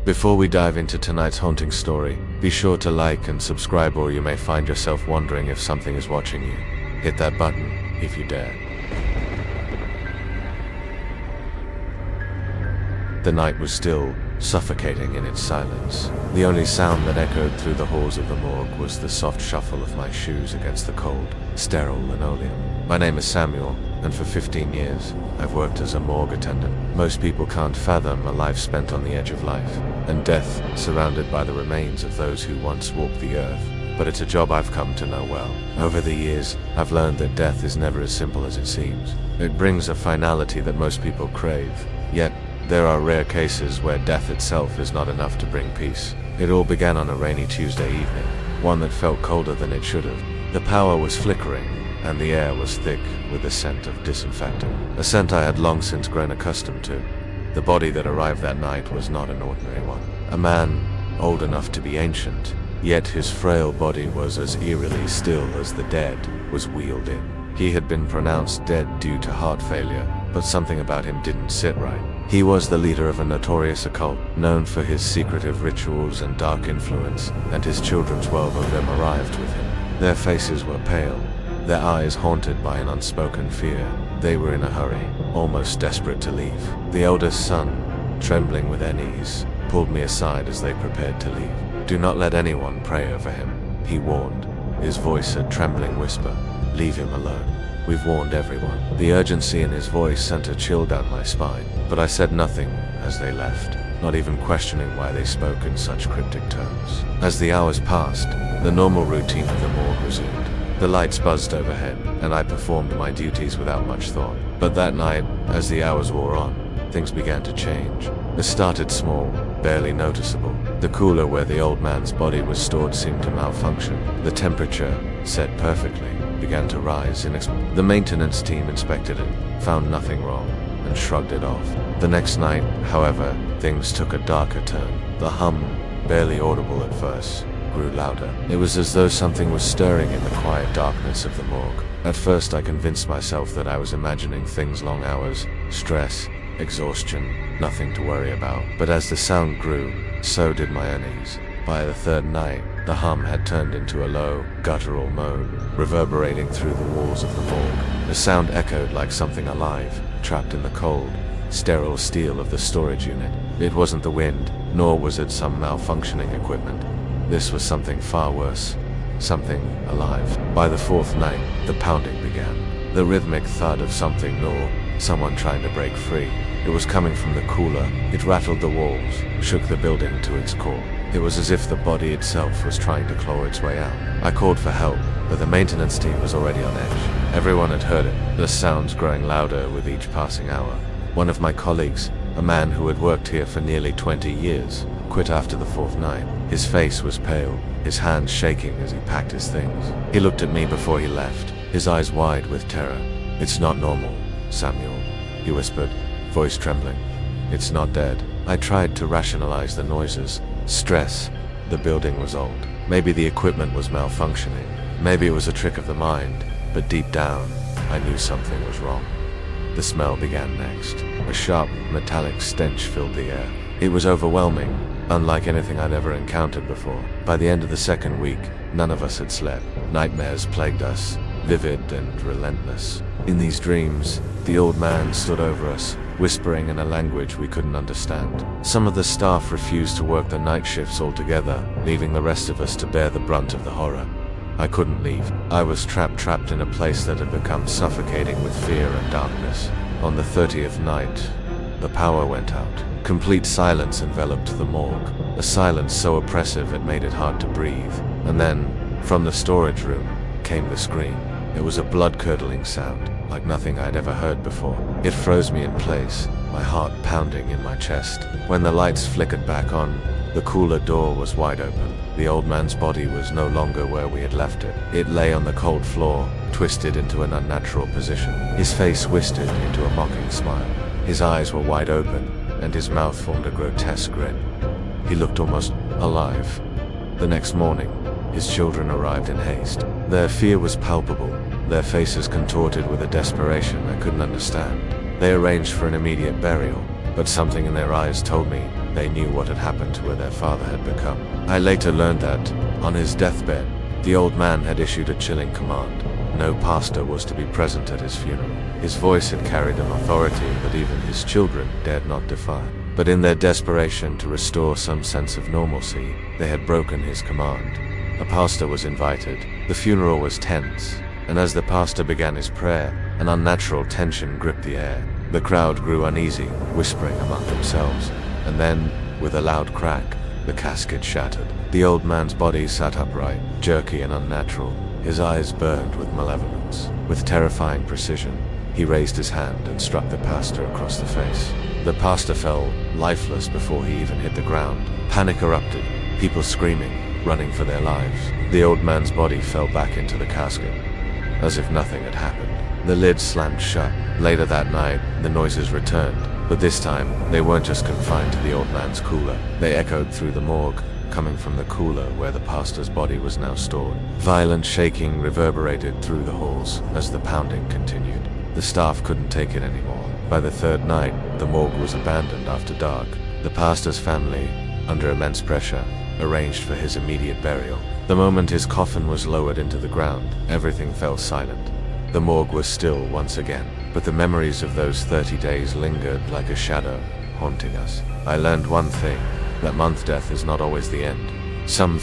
Before we dive into tonight's haunting story, be sure to like and subscribe, or you may find yourself wondering if something is watching you. Hit that button if you dare. The night was still, suffocating in its silence. The only sound that echoed through the halls of the morgue was the soft shuffle of my shoes against the cold, sterile linoleum. My name is Samuel, and for 15 years, I've worked as a morgue attendant. Most people can't fathom a life spent on the edge of life, and death surrounded by the remains of those who once walked the earth. But it's a job I've come to know well. Over the years, I've learned that death is never as simple as it seems. It brings a finality that most people crave, yet there are rare cases where death itself is not enough to bring peace. It all began on a rainy Tuesday evening, one that felt colder than it should have. The power was flickering, and the air was thick with the scent of disinfectant, a scent I had long since grown accustomed to. The body that arrived that night was not an ordinary one. A man old enough to be ancient, yet his frail body was as eerily still as the dead was wheeled in. He had been pronounced dead due to heart failure, but something about him didn't sit right. He was the leader of a notorious occult, known for his secretive rituals and dark influence, and his children, 12 of them, arrived with him. Their faces were pale, their eyes haunted by an unspoken fear. They were in a hurry, almost desperate to leave. The eldest son, trembling with unease, pulled me aside as they prepared to leave. "Do not let anyone pray over him," he warned, his voice a trembling whisper. "Leave him alone. We've warned everyone." The urgency in his voice sent a chill down my spine, but I said nothing as they left, not even questioning why they spoke in such cryptic terms. As the hours passed, the normal routine of the morgue resumed. The lights buzzed overhead, and I performed my duties without much thought. But that night, as the hours wore on, things began to change. It started small, barely noticeable. The cooler where the old man's body was stored seemed to malfunction. The temperature, set perfectly, began to rise. The maintenance team inspected it, found nothing wrong, and shrugged it off. The next night, however, things took a darker turn. The hum, barely audible at first, grew louder. It was as though something was stirring in the quiet darkness of the morgue. At first I convinced myself that I was imagining things: long hours, stress, exhaustion, nothing to worry about. But as the sound grew, so did my unease. By the third night, the hum had turned into a low, guttural moan, reverberating through the walls of the morgue. The sound echoed like something alive, trapped in the cold, sterile steel of the storage unit. It wasn't the wind, nor was it some malfunctioning equipment. This was something far worse, something alive. By the fourth night, the pounding began, the rhythmic thud of something or someone trying to break free. It was coming from the cooler. It rattled the walls, shook the building to its core. It was as if the body itself was trying to claw its way out. I called for help, but the maintenance team was already on edge. Everyone had heard it, the sounds growing louder with each passing hour. One of my colleagues, a man who had worked here for nearly 20 years, quit after the fourth night. His face was pale, his hands shaking as he packed his things. He looked at me before he left, his eyes wide with terror. "It's not normal, Samuel," he whispered, voice trembling. "It's not dead." I tried to rationalize the noises. Stress. The building was old. Maybe the equipment was malfunctioning. Maybe it was a trick of the mind. But deep down, I knew something was wrong. The smell began next. A sharp, metallic stench filled the air. It was overwhelming, unlike anything I'd ever encountered before. By the end of the second week, none of us had slept. Nightmares plagued us, vivid and relentless. In these dreams, the old man stood over us, whispering in a language we couldn't understand. Some of the staff refused to work the night shifts altogether, leaving the rest of us to bear the brunt of the horror. I couldn't leave. I was trapped in a place that had become suffocating with fear and darkness. On the 30th night, the power went out. Complete silence enveloped the morgue, a silence so oppressive it made it hard to breathe. And then, from the storage room, came the scream. It was a blood-curdling sound, like nothing I'd ever heard before. It froze me in place, my heart pounding in my chest. When the lights flickered back on, the cooler door was wide open. The old man's body was no longer where we had left it. It lay on the cold floor, twisted into an unnatural position. His face twisted into a mocking smile. His eyes were wide open, and his mouth formed a grotesque grin. He looked almost alive. The next morning, his children arrived in haste. Their fear was palpable, their faces contorted with a desperation I couldn't understand. They arranged for an immediate burial, but something in their eyes told me they knew what had happened to where their father had become. I later learned that, on his deathbed, the old man had issued a chilling command. No pastor was to be present at his funeral. His voice had carried an authority that even his children dared not defy. But in their desperation to restore some sense of normalcy, they had broken his command. A pastor was invited. The funeral was tense, and as the pastor began his prayer, an unnatural tension gripped the air. The crowd grew uneasy, whispering among themselves, and then, with a loud crack, the casket shattered. The old man's body sat upright, jerky and unnatural. His eyes burned with malevolence. With terrifying precision, he raised his hand and struck the pastor across the face. The pastor fell lifeless before he even hit the ground. Panic erupted, people screaming, running for their lives. The old man's body fell back into the casket, as if nothing had happened. The lid slammed shut. Later that night, the noises returned, but this time, they weren't just confined to the old man's cooler. They echoed through the morgue, coming from the cooler where the pastor's body was now stored. Violent shaking reverberated through the halls as the pounding continued. The staff couldn't take it anymore. By the third night, the morgue was abandoned after dark. The pastor's family, under immense pressure, arranged for his immediate burial. The moment his coffin was lowered into the ground, everything fell silent. The morgue was still once again, but the memories of those 30 days lingered like a shadow, haunting us. I learned one thing, that month death is not always the end. Some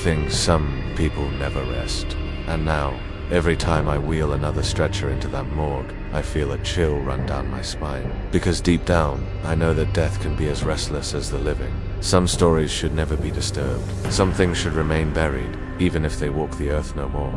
people never rest. And now, every time I wheel another stretcher into that morgue, I feel a chill run down my spine. Because deep down, I know that death can be as restless as the living. Some stories should never be disturbed. Some things should remain buried, even if they walk the earth no more.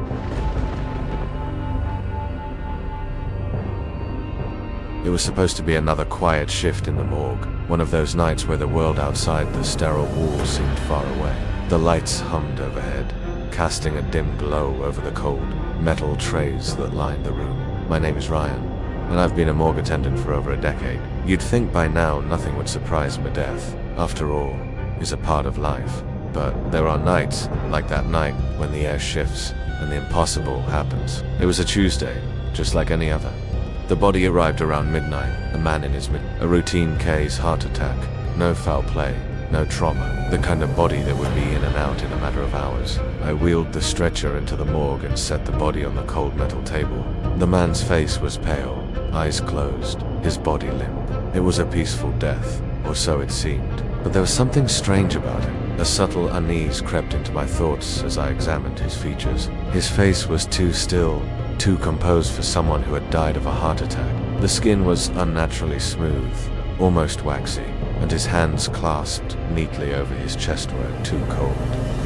It was supposed to be another quiet shift in the morgue, one of those nights where the world outside the sterile walls seemed far away. The lights hummed overhead, casting a dim glow over the cold, metal trays that lined the room. My name is Ryan, and I've been a morgue attendant for over a decade. You'd think by now nothing would surprise me. Death, after all, is a part of life. But there are nights, like that night, when the air shifts, and the impossible happens. It was a Tuesday, just like any other. The body arrived around midnight, a man in his a routine case heart attack, no foul play, no trauma, the kind of body that would be in and out in a matter of hours. I wheeled the stretcher into the morgue and set the body on the cold metal table. The man's face was pale, eyes closed, his body limp. It was a peaceful death, or so it seemed, but there was something strange about it. A subtle unease crept into my thoughts as I examined his features. His face was too still, too composed for someone who had died of a heart attack. The skin was unnaturally smooth, almost waxy, and his hands clasped neatly over his chest were too cold.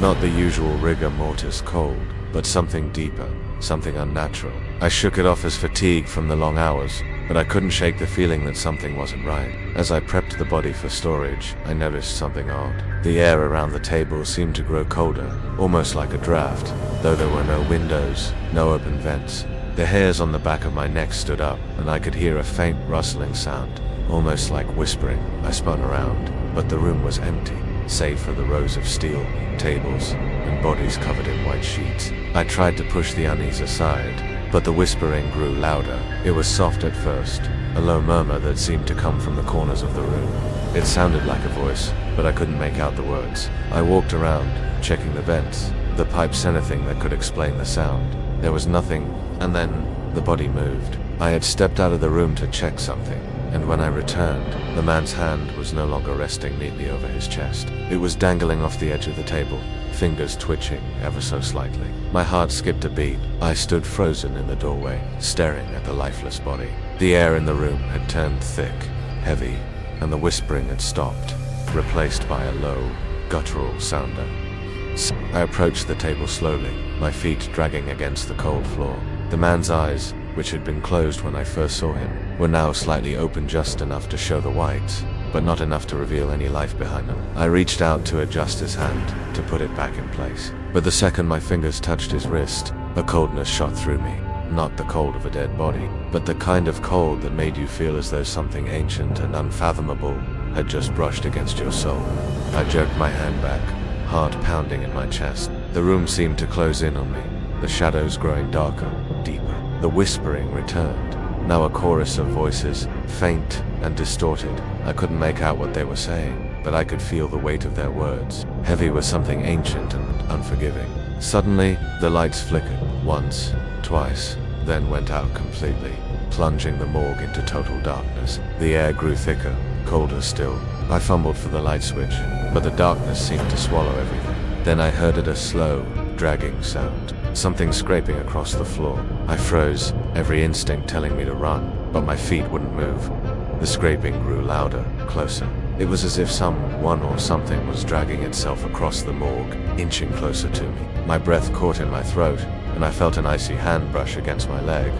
Not the usual rigor mortis cold, but something deeper, something unnatural. I shook it off as fatigue from the long hours, but I couldn't shake the feeling that something wasn't right. As I prepped the body for storage, I noticed something odd. The air around the table seemed to grow colder, almost like a draft, though there were no windows, no open vents. The hairs on the back of my neck stood up, and I could hear a faint rustling sound, almost like whispering. I spun around, but the room was empty, save for the rows of steel tables and bodies covered in white sheets. I tried to push the unease aside, but the whispering grew louder. It was soft at first, a low murmur that seemed to come from the corners of the room. It sounded like a voice, but I couldn't make out the words. I walked around, checking the vents, the pipes, anything that could explain the sound. There was nothing, and then the body moved. I had stepped out of the room to check something, and when I returned, the man's hand was no longer resting neatly over his chest. It was dangling off the edge of the table, fingers twitching ever so slightly. My heart skipped a beat. I stood frozen in the doorway, staring at the lifeless body. The air in the room had turned thick, heavy, and the whispering had stopped, replaced by a low, guttural sounder. I approached the table slowly, my feet dragging against the cold floor. The man's eyes, which had been closed when I first saw him, were now slightly open, just enough to show the whites, but not enough to reveal any life behind them. I reached out to adjust his hand, to put it back in place. But the second my fingers touched his wrist, a coldness shot through me. Not the cold of a dead body, but the kind of cold that made you feel as though something ancient and unfathomable had just brushed against your soul. I jerked my hand back, heart pounding in my chest. The room seemed to close in on me, the shadows growing darker, deeper. The whispering returned, now a chorus of voices, faint and distorted. I couldn't make out what they were saying, but I could feel the weight of their words, heavy with something ancient and unforgiving. Suddenly, the lights flickered, once, twice, then went out completely, plunging the morgue into total darkness. The air grew thicker, colder still. I fumbled for the light switch, but the darkness seemed to swallow everything. Then I heard a slow, dragging sound, something scraping across the floor. I froze, every instinct telling me to run, but my feet wouldn't move. The scraping grew louder, closer. It was as if someone or something was dragging itself across the morgue, inching closer to me. My breath caught in my throat, and I felt an icy hand brush against my leg.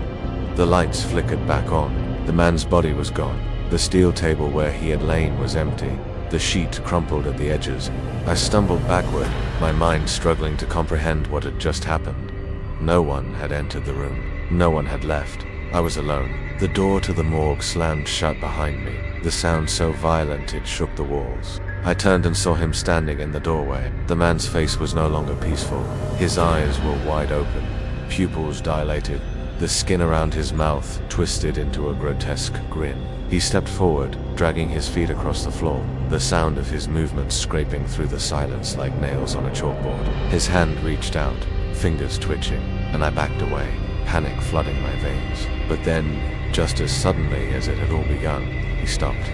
The lights flickered back on. The man's body was gone. The steel table where he had lain was empty. The sheet crumpled at the edges. I stumbled backward, my mind struggling to comprehend what had just happened. No one had entered the room. No one had left. I was alone. The door to the morgue slammed shut behind me, the sound so violent it shook the walls. I turned and saw him standing in the doorway. The man's face was no longer peaceful. His eyes were wide open, pupils dilated, the skin around his mouth twisted into a grotesque grin. He stepped forward, dragging his feet across the floor, the sound of his movements scraping through the silence like nails on a chalkboard. His hand reached out, fingers twitching, and I backed away, panic flooding my veins. But then, just as suddenly as it had all begun, he stopped.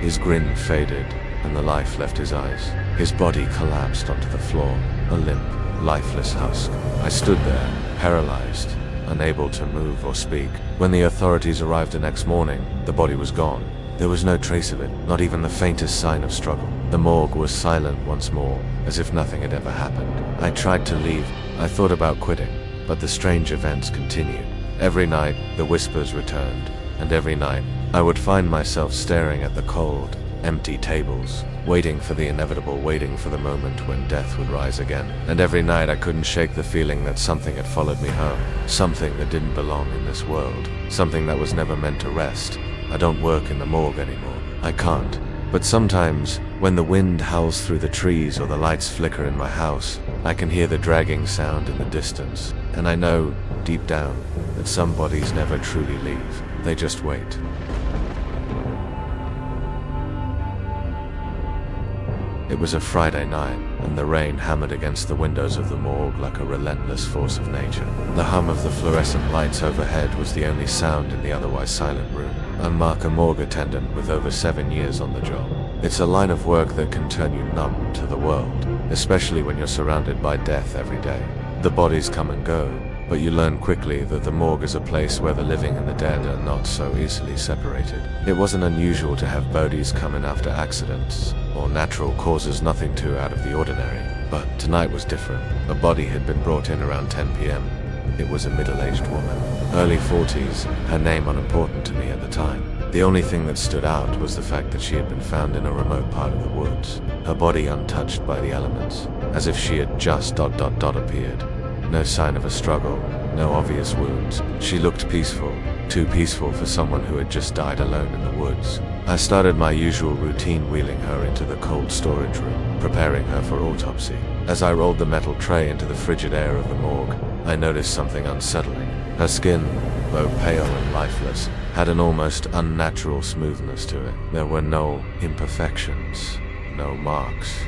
His grin faded, and the life left his eyes. His body collapsed onto the floor, a limp, lifeless husk. I stood there, paralyzed, unable to move or speak. When the authorities arrived the next morning, the body was gone. There was no trace of it, not even the faintest sign of struggle. The morgue was silent once more, as if nothing had ever happened. I tried to leave. I thought about quitting, but the strange events continued. Every night, the whispers returned, and every night, I would find myself staring at the cold, empty tables, waiting for the inevitable, waiting for the moment when death would rise again. And every night I couldn't shake the feeling that something had followed me home, something that didn't belong in this world, something that was never meant to rest. I don't work in the morgue anymore. I can't. But sometimes, when the wind howls through the trees or the lights flicker in my house, I can hear the dragging sound in the distance, and I know, deep down, that some bodies never truly leave. They just wait. It was a Friday night, and the rain hammered against the windows of the morgue like a relentless force of nature. The hum of the fluorescent lights overhead was the only sound in the otherwise silent room. I'm Mark, a morgue attendant with over 7 years on the job. It's a line of work that can turn you numb to the world, especially when you're surrounded by death every day. The bodies come and go, but you learn quickly that the morgue is a place where the living and the dead are not so easily separated. It wasn't unusual to have bodies come in after accidents, or natural causes nothing too out of the ordinary. But tonight was different. A body had been brought in around 10 p.m. It was a middle-aged woman, early 40s, her name unimportant to me at the time. The only thing that stood out was the fact that she had been found in a remote part of the woods, her body untouched by the elements, as if she had just appeared. No sign of a struggle, no obvious wounds. She looked peaceful, too peaceful for someone who had just died alone in the woods. I started my usual routine, wheeling her into the cold storage room, preparing her for autopsy. As I rolled the metal tray into the frigid air of the morgue, I noticed something unsettling. Her skin, though pale and lifeless, had an almost unnatural smoothness to it. There were no imperfections, no marks,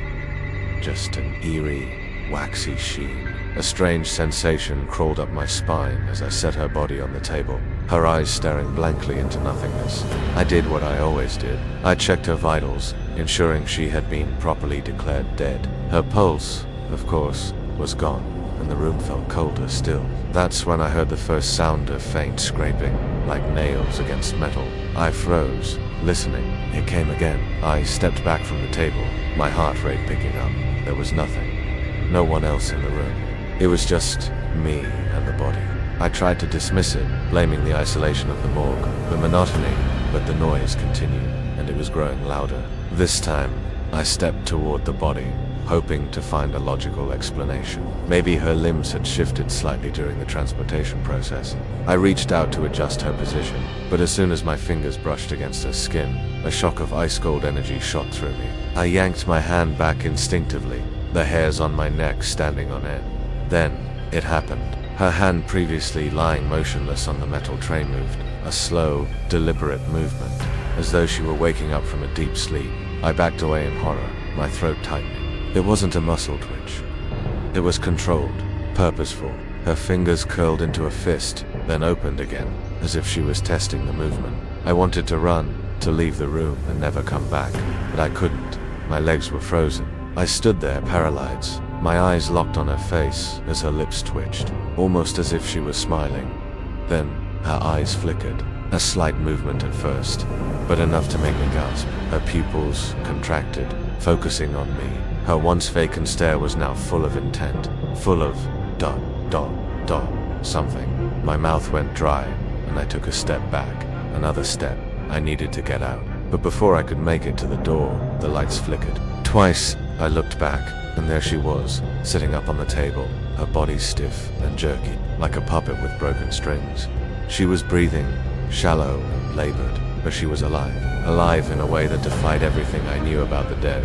just an eerie, waxy sheen. A strange sensation crawled up my spine as I set her body on the table, her eyes staring blankly into nothingness. I did what I always did. I checked her vitals, ensuring she had been properly declared dead. Her pulse, of course, was gone, and the room felt colder still. That's when I heard the first sound of faint scraping, like nails against metal. I froze, listening. It came again. I stepped back from the table, my heart rate picking up. There was nothing. No one else in the room. It was just me and the body. I tried to dismiss it, blaming the isolation of the morgue, the monotony, but the noise continued, and it was growing louder. This time, I stepped toward the body, hoping to find a logical explanation. Maybe her limbs had shifted slightly during the transportation process. I reached out to adjust her position, but as soon as my fingers brushed against her skin, a shock of ice-cold energy shot through me. I yanked my hand back instinctively, the hairs on my neck standing on end. Then, it happened. Her hand, previously lying motionless on the metal tray, moved, a slow, deliberate movement, as though she were waking up from a deep sleep. I backed away in horror, my throat tightening. It wasn't a muscle twitch. It was controlled, purposeful. Her fingers curled into a fist, then opened again, as if she was testing the movement. I wanted to run, to leave the room and never come back, but I couldn't. My legs were frozen. I stood there, paralyzed, my eyes locked on her face as her lips twitched, almost as if she was smiling. Then, her eyes flickered, a slight movement at first, but enough to make me gasp. Her pupils contracted, focusing on me. Her once vacant stare was now full of intent, full of dot, something. My mouth went dry, and I took a step back. Another step. I needed to get out. But before I could make it to the door, the lights flickered. Twice, I looked back, and there she was, sitting up on the table, her body stiff and jerky, like a puppet with broken strings. She was breathing, shallow and labored, but she was alive. Alive in a way that defied everything I knew about the dead.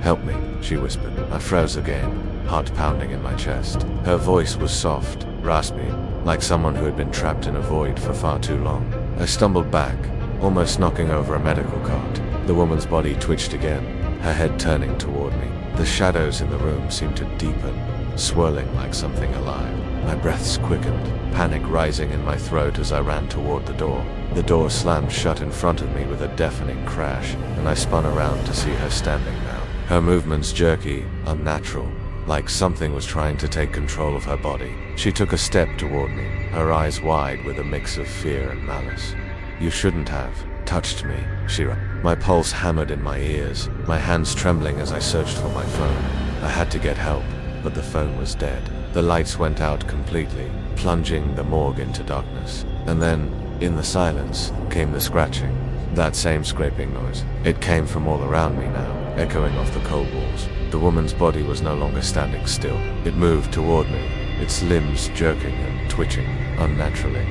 "Help me," she whispered. I froze again, heart pounding in my chest. Her voice was soft, raspy, like someone who had been trapped in a void for far too long. I stumbled back, almost knocking over a medical cart. The woman's body twitched again, her head turning toward me. The shadows in the room seemed to deepen, swirling like something alive. My breaths quickened, panic rising in my throat as I ran toward the door. The door slammed shut in front of me with a deafening crash, and I spun around to see her standing now. Her movements jerky, unnatural, like something was trying to take control of her body. She took a step toward me, her eyes wide with a mix of fear and malice. "You shouldn't have touched me," she ran. My pulse hammered in my ears, my hands trembling as I searched for my phone. I had to get help, but the phone was dead. The lights went out completely, plunging the morgue into darkness. And then, in the silence, came the scratching. That same scraping noise. It came from all around me now, echoing off the cold walls. The woman's body was no longer standing still. It moved toward me, its limbs jerking and twitching unnaturally.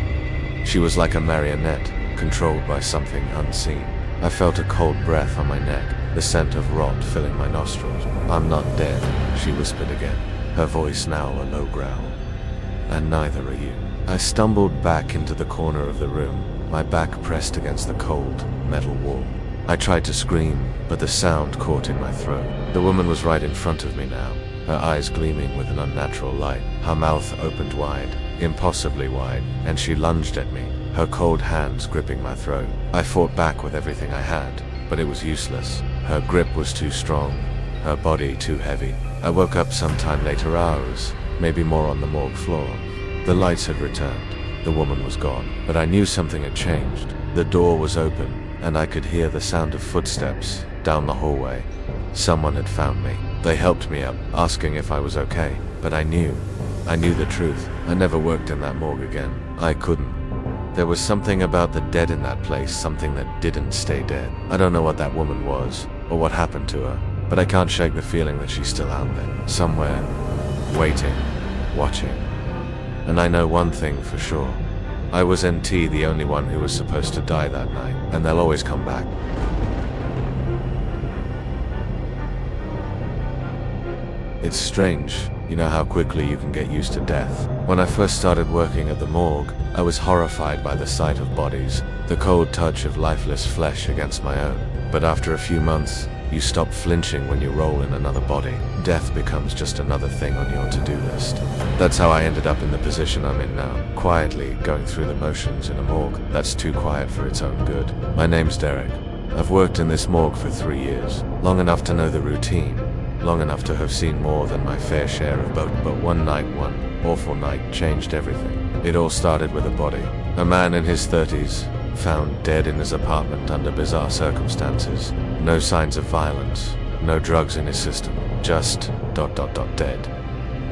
She was like a marionette, controlled by something unseen. I felt a cold breath on my neck, the scent of rot filling my nostrils. "I'm not dead," she whispered again, her voice now a low growl. "And neither are you." I stumbled back into the corner of the room, my back pressed against the cold, metal wall. I tried to scream, but the sound caught in my throat. The woman was right in front of me now, her eyes gleaming with an unnatural light. Her mouth opened wide, impossibly wide, and she lunged at me, her cold hands gripping my throat. I fought back with everything I had, but it was useless. Her grip was too strong, her body too heavy. I woke up sometime later hours, maybe more on the morgue floor. The lights had returned. The woman was gone, but I knew something had changed. The door was open, and I could hear the sound of footsteps down the hallway. Someone had found me. They helped me up, asking if I was okay, but I knew the truth. I never worked in that morgue again. I couldn't. There was something about the dead in that place, something that didn't stay dead. I don't know what that woman was, or what happened to her, but I can't shake the feeling that she's still out there, somewhere, waiting, watching. And I know one thing for sure. I was NT, the only one who was supposed to die that night, and they'll always come back. It's strange, you know how quickly you can get used to death. When I first started working at the morgue, I was horrified by the sight of bodies, the cold touch of lifeless flesh against my own. But after a few months, you stop flinching when you roll in another body. Death becomes just another thing on your to-do list. That's how I ended up in the position I'm in now, quietly going through the motions in a morgue that's too quiet for its own good. My name's Derek. I've worked in this morgue for 3 years, long enough to know the routine, long enough to have seen more than my fair share of both. But one awful night changed everything. It all started with a body. A man in his 30s, found dead in his apartment under bizarre circumstances. No signs of violence, no drugs in his system, just ... dead.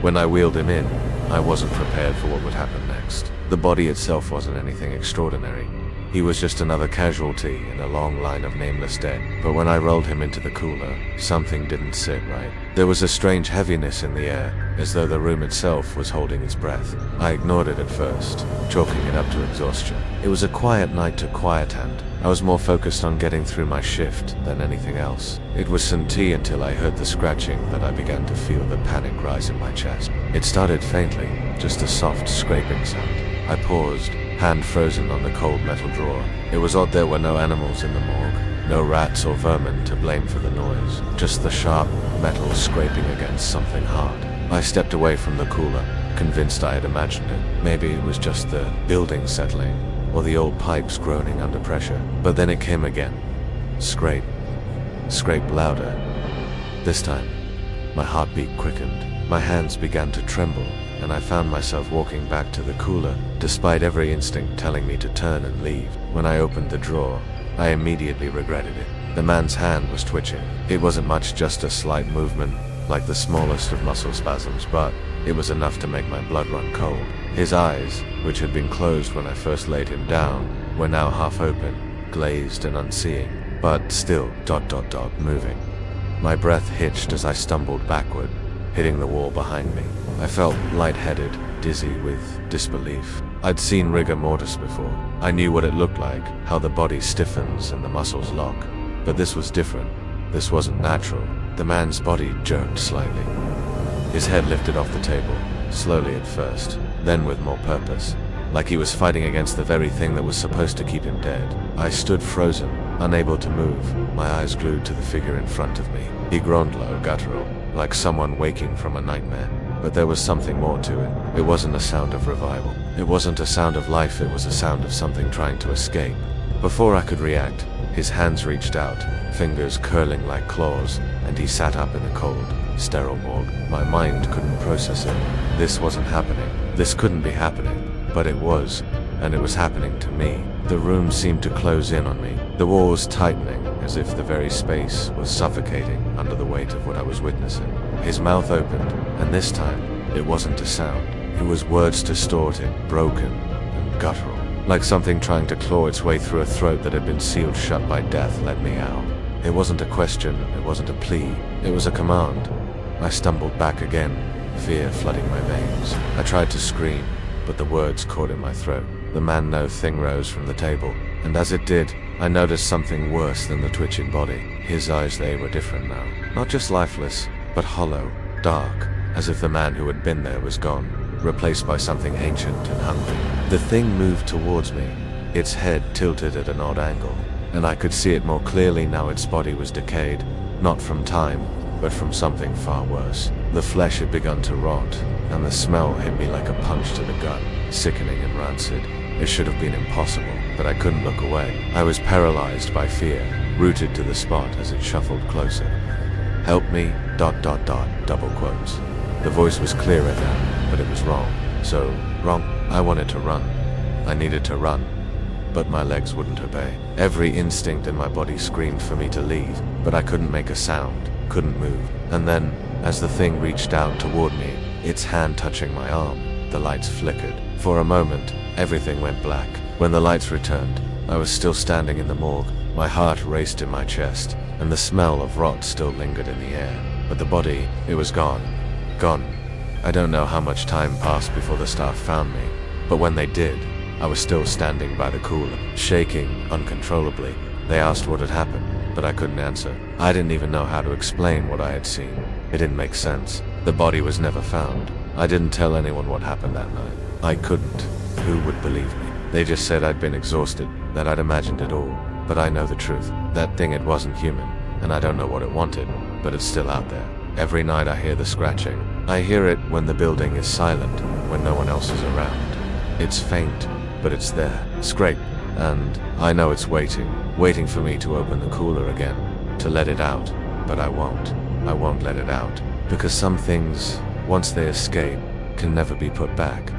When I wheeled him in, I wasn't prepared for what would happen next. The body itself wasn't anything extraordinary. He was just another casualty in a long line of nameless dead. But when I rolled him into the cooler, something didn't sit right. There was a strange heaviness in the air, as though the room itself was holding its breath. I ignored it at first, chalking it up to exhaustion. It was a quiet night to quiet hand. I was more focused on getting through my shift than anything else. It was some tea until I heard the scratching that I began to feel the panic rise in my chest. It started faintly, just a soft scraping sound. I paused, hand frozen on the cold metal drawer. It was odd there were no animals in the morgue. No rats or vermin to blame for the noise, just the sharp metal scraping against something hard. I stepped away from the cooler, convinced I had imagined it. Maybe it was just the building settling, or the old pipes groaning under pressure. But then it came again. Scrape. Scrape louder. This time, my heartbeat quickened. My hands began to tremble, and I found myself walking back to the cooler, despite every instinct telling me to turn and leave. When I opened the drawer, I immediately regretted it. The man's hand was twitching. It wasn't much, just a slight movement, like the smallest of muscle spasms, but it was enough to make my blood run cold. His eyes, which had been closed when I first laid him down, were now half open, glazed and unseeing, but still ... moving. My breath hitched as I stumbled backward, hitting the wall behind me. I felt lightheaded, dizzy with disbelief. I'd seen rigor mortis before. I knew what it looked like, how the body stiffens and the muscles lock. But this was different. This wasn't natural. The man's body jerked slightly. His head lifted off the table, slowly at first, then with more purpose, like he was fighting against the very thing that was supposed to keep him dead. I stood frozen, unable to move, my eyes glued to the figure in front of me. He groaned low, guttural, like someone waking from a nightmare. But there was something more to it. It wasn't a sound of revival. It wasn't a sound of life, it was a sound of something trying to escape. Before I could react, his hands reached out, fingers curling like claws, and he sat up in the cold, sterile morgue. My mind couldn't process it. This wasn't happening. This couldn't be happening. But it was, and it was happening to me. The room seemed to close in on me, the walls tightening, as if the very space was suffocating under the weight of what I was witnessing. His mouth opened, and this time, it wasn't a sound. It was words distorted, broken, and guttural. Like something trying to claw its way through a throat that had been sealed shut by death. Let me out. It wasn't a question, it wasn't a plea, it was a command. I stumbled back again, fear flooding my veins. I tried to scream, but the words caught in my throat. The man-no thing rose from the table, and as it did, I noticed something worse than the twitching body. His eyes, they were different now. Not just lifeless, but hollow, dark, as if the man who had been there was gone, replaced by something ancient and hungry. The thing moved towards me, its head tilted at an odd angle, and I could see it more clearly now. Its body was decayed, not from time, but from something far worse. The flesh had begun to rot, and the smell hit me like a punch to the gut, sickening and rancid. It should have been impossible, but I couldn't look away. I was paralyzed by fear, rooted to the spot as it shuffled closer. Help me, ... double quotes. The voice was clearer now, but it was wrong. So, wrong. I wanted to run. I needed to run, but my legs wouldn't obey. Every instinct in my body screamed for me to leave, but I couldn't make a sound, couldn't move. And then, as the thing reached out toward me, its hand touching my arm, the lights flickered. For a moment, everything went black. When the lights returned, I was still standing in the morgue. My heart raced in my chest, and the smell of rot still lingered in the air. But the body, it was gone. Gone. I don't know how much time passed before the staff found me, but when they did, I was still standing by the cooler, shaking uncontrollably. They asked what had happened, but I couldn't answer. I didn't even know how to explain what I had seen. It didn't make sense. The body was never found. I didn't tell anyone what happened that night. I couldn't. Who would believe me? They just said I'd been exhausted, that I'd imagined it all. But I know the truth. That thing, it wasn't human, and I don't know what it wanted, but it's still out there. Every night I hear the scratching. I hear it when the building is silent, when no one else is around. It's faint, but it's there. Scrape. And I know it's waiting for me to open the cooler again, to let it out. But I won't. I won't let it out. Because some things, once they escape, can never be put back.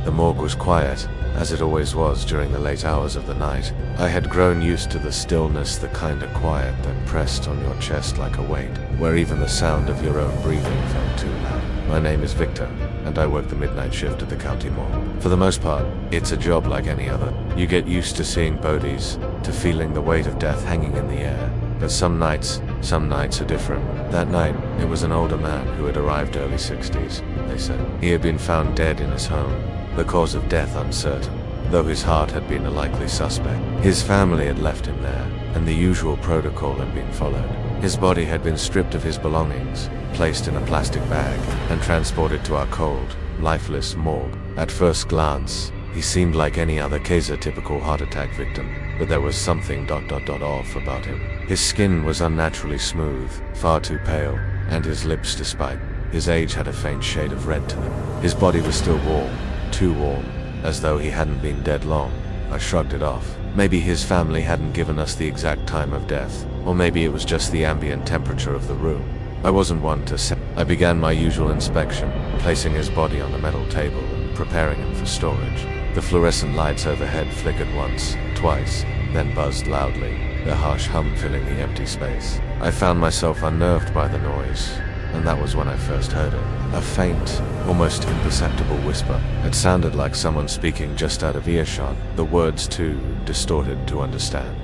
The morgue was quiet, as it always was during the late hours of the night. I had grown used to the stillness, the kind of quiet that pressed on your chest like a weight, where even the sound of your own breathing felt too loud. My name is Victor, and I work the midnight shift at the county morgue. For the most part, it's a job like any other. You get used to seeing bodies, to feeling the weight of death hanging in the air. But some nights are different. That night, it was an older man who had arrived early 60s, they said. He had been found dead in his home, the cause of death uncertain, though his heart had been a likely suspect. His family had left him there, and the usual protocol had been followed. His body had been stripped of his belongings, placed in a plastic bag, and transported to our cold, lifeless morgue. At first glance, He seemed like any other typical heart attack victim, but there was something off about him. His skin was unnaturally smooth, far too pale, and his lips, despite his age, had a faint shade of red to them. His body was still warm, too warm, as though he hadn't been dead long. I shrugged it off. Maybe his family hadn't given us the exact time of death, or maybe it was just the ambient temperature of the room. I wasn't one to say. I began my usual inspection, placing his body on the metal table and preparing him for storage. The fluorescent lights overhead flickered once, twice, then buzzed loudly, their harsh hum filling the empty space. I found myself unnerved by the noise, and that was when I first heard it. A faint, almost imperceptible whisper. It sounded like someone speaking just out of earshot, the words too distorted to understand.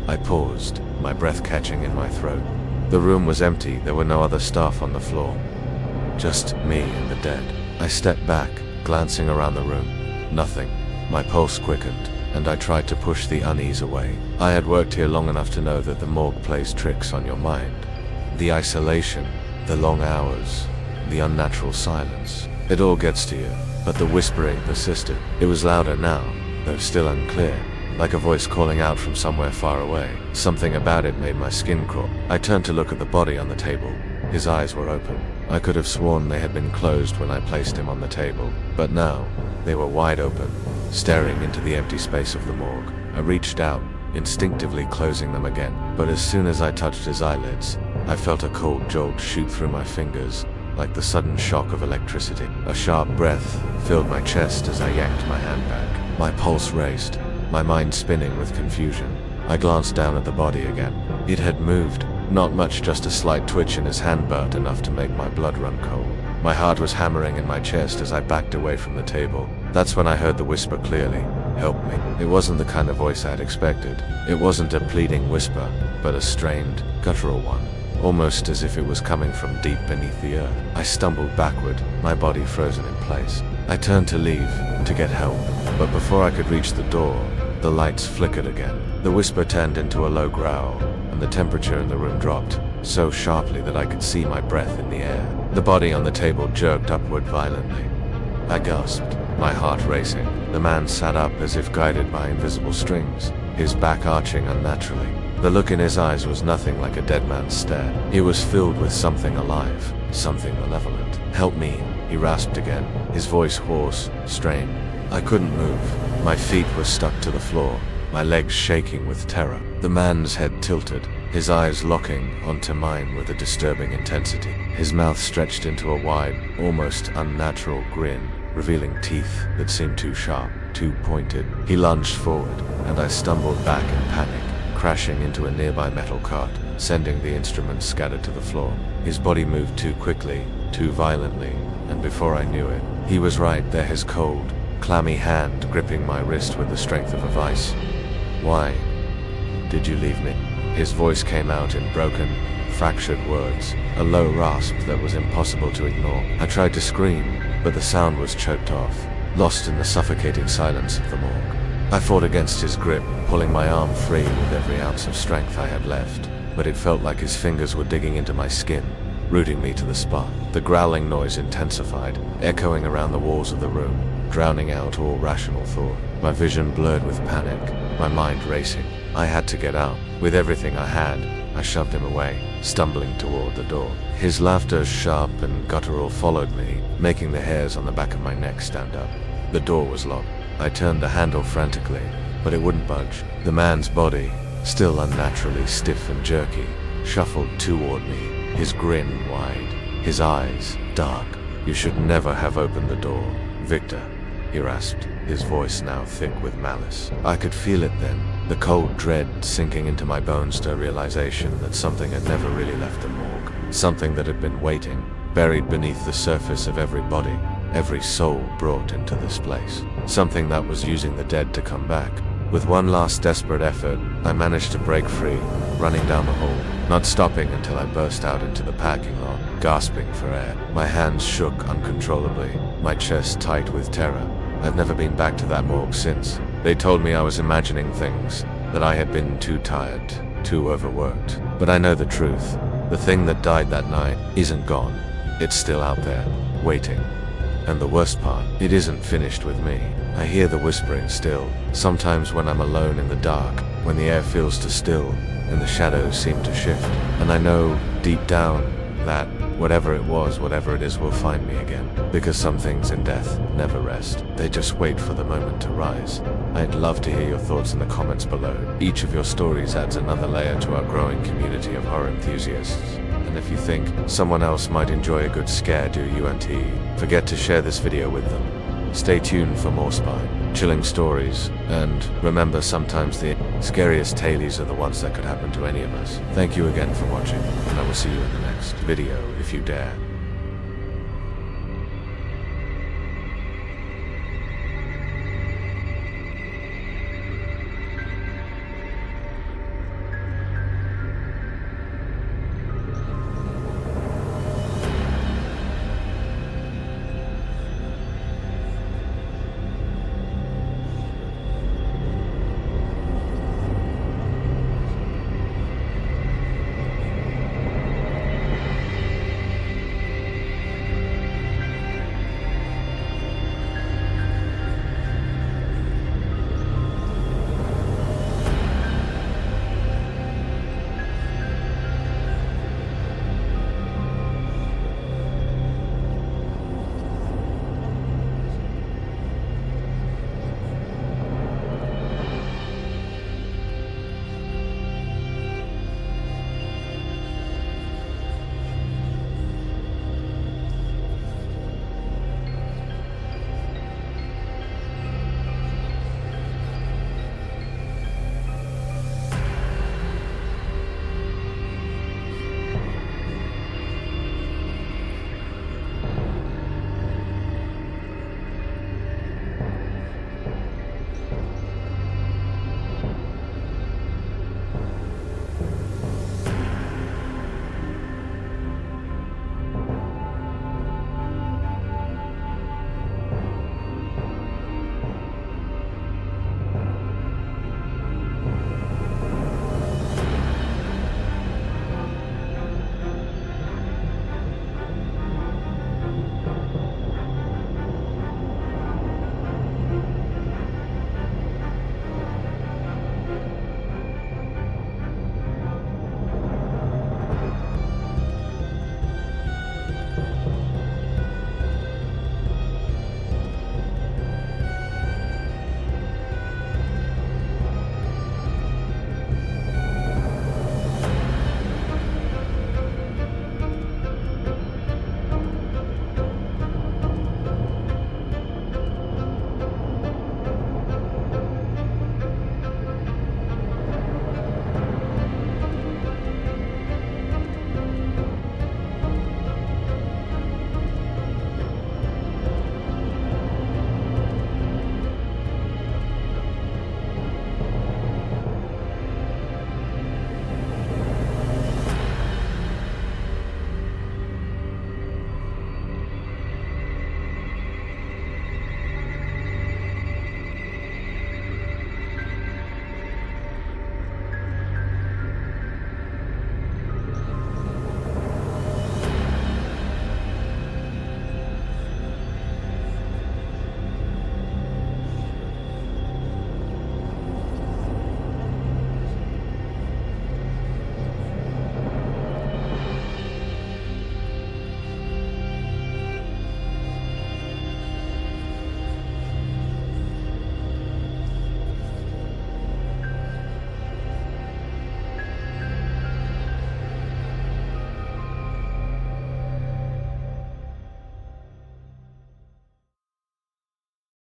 I paused, my breath catching in my throat. The room was empty, there were no other staff on the floor. Just me and the dead. I stepped back, glancing around the room. Nothing. My pulse quickened, and I tried to push the unease away. I had worked here long enough to know that the morgue plays tricks on your mind. The isolation, the long hours, the unnatural silence. It all gets to you, but the whispering persisted. It was louder now, though still unclear, like a voice calling out from somewhere far away. Something about it made my skin crawl. I turned to look at the body on the table. His eyes were open. I could have sworn they had been closed when I placed him on the table, but now they were wide open, staring into the empty space of the morgue. I reached out, instinctively closing them again, but as soon as I touched his eyelids, I felt a cold jolt shoot through my fingers, like the sudden shock of electricity. A sharp breath filled my chest as I yanked my hand back. My pulse raced, my mind spinning with confusion. I glanced down at the body again. It had moved. Not much, just a slight twitch in his hand, but enough to make my blood run cold. My heart was hammering in my chest as I backed away from the table. That's when I heard the whisper clearly. Help me. It wasn't the kind of voice I had expected. It wasn't a pleading whisper, but a strained, guttural one, almost as if it was coming from deep beneath the earth. I stumbled backward, my body frozen in place. I turned to leave, to get help, but before I could reach the door, the lights flickered again. The whisper turned into a low growl, and the temperature in the room dropped, so sharply that I could see my breath in the air. The body on the table jerked upward violently. I gasped, my heart racing. The man sat up as if guided by invisible strings, his back arching unnaturally. The look in his eyes was nothing like a dead man's stare. He was filled with something alive, something malevolent. Help me, he rasped again, his voice hoarse, strained. I couldn't move. My feet were stuck to the floor, my legs shaking with terror. The man's head tilted, his eyes locking onto mine with a disturbing intensity. His mouth stretched into a wide, almost unnatural grin, revealing teeth that seemed too sharp, too pointed. He lunged forward, and I stumbled back in panic, crashing into a nearby metal cart, sending the instruments scattered to the floor. His body moved too quickly, too violently, and before I knew it, he was right there, his cold, clammy hand gripping my wrist with the strength of a vice. Why did you leave me? His voice came out in broken, fractured words, a low rasp that was impossible to ignore. I tried to scream, but the sound was choked off, lost in the suffocating silence of the morgue. I fought against his grip, pulling my arm free with every ounce of strength I had left, but it felt like his fingers were digging into my skin, rooting me to the spot. The growling noise intensified, echoing around the walls of the room, drowning out all rational thought. My vision blurred with panic, my mind racing. I had to get out. With everything I had, I shoved him away, stumbling toward the door. His laughter, sharp and guttural, followed me, making the hairs on the back of my neck stand up. The door was locked. I turned the handle frantically, but it wouldn't budge. The man's body, still unnaturally stiff and jerky, shuffled toward me, his grin wide, his eyes dark. You should never have opened the door, Victor, he rasped, his voice now thick with malice. I could feel it then, the cold dread sinking into my bones to a realization that something had never really left the morgue. Something that had been waiting, buried beneath the surface of every body, every soul brought into this place. Something that was using the dead to come back. With one last desperate effort, I managed to break free, running down the hall, not stopping until I burst out into the parking lot, gasping for air. My hands shook uncontrollably, my chest tight with terror. I've never been back to that morgue since. They told me I was imagining things, that I had been too tired, too overworked. But I know the truth. The thing that died that night isn't gone. It's still out there, waiting. And the worst part, it isn't finished with me. I hear the whispering still, sometimes when I'm alone in the dark, when the air feels too still and the shadows seem to shift. And I know, deep down, that whatever it was, whatever it is, will find me again. Because some things in death never rest. They just wait for the moment to rise. I'd love to hear your thoughts in the comments below. Each of your stories adds another layer to our growing community of horror enthusiasts. And if you think someone else might enjoy a good scare, do you and forget to share this video with them. Stay tuned for more spine, chilling stories, and remember, sometimes the scariest tales are the ones that could happen to any of us. Thank you again for watching, and I will see you in the next video if you dare.